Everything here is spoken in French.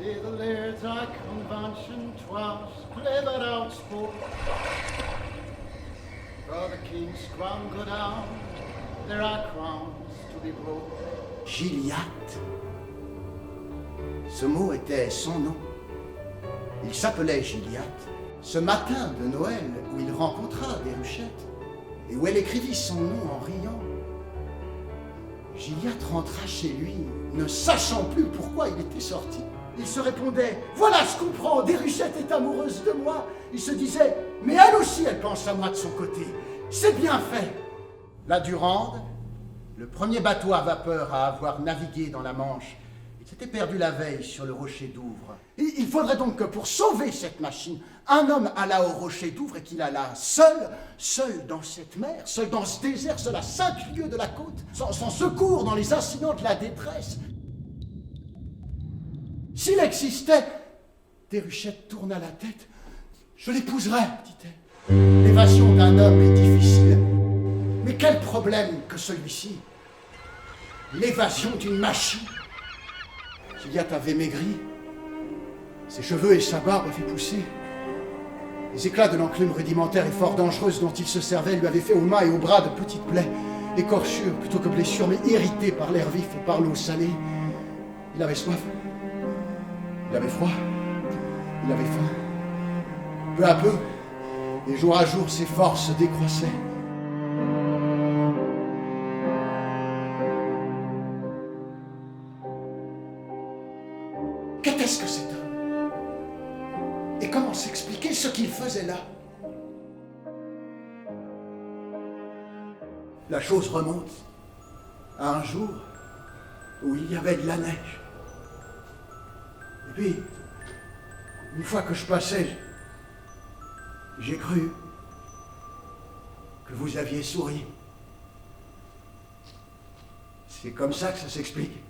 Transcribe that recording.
Ere the laird's high convention 'twas clever outspoke. For the king's crown go down, there are crowns to be broke. Gilliatt. Ce mot était son nom. Il s'appelait Gilliatt. Ce matin de Noël où il rencontra Déruchette et où elle écrivit son nom en riant, Gilliatt rentra chez lui, ne sachant plus pourquoi il était sorti. Il se répondait « Voilà, je comprends, Déruchette est amoureuse de moi !» Il se disait « Mais elle aussi, elle pense à moi de son côté. C'est bien fait !» La Durande, le premier bateau à vapeur à avoir navigué dans la Manche, s'était perdu la veille sur le rocher d'Ouvre. Il faudrait donc que pour sauver cette machine, un homme allât au rocher d'Ouvre et qu'il allât seul dans cette mer, seul dans ce désert, seul à 5 lieues de la côte, sans secours dans les incidents de la détresse. S'il existait, Déruchette tourna la tête. « Je l'épouserai, dit-elle. L'évasion d'un homme est difficile. Mais quel problème que celui-ci? L'évasion d'une machine. Gilliatt avait maigri, ses cheveux et sa barbe avaient poussé. Les éclats de l'enclume rudimentaire et fort dangereuse dont il se servait lui avaient fait aux mains et aux bras de petites plaies, écorchures plutôt que blessures, mais irritées par l'air vif et par l'eau salée. Il avait soif, il avait froid, il avait faim. Peu à peu, et jour à jour, ses forces décroissaient. Qu'était-ce que cet homme? Et comment s'expliquer ce qu'il faisait là? La chose remonte à un jour où il y avait de la neige. Et puis, une fois que je passais, j'ai cru que vous aviez souri. C'est comme ça que ça s'explique.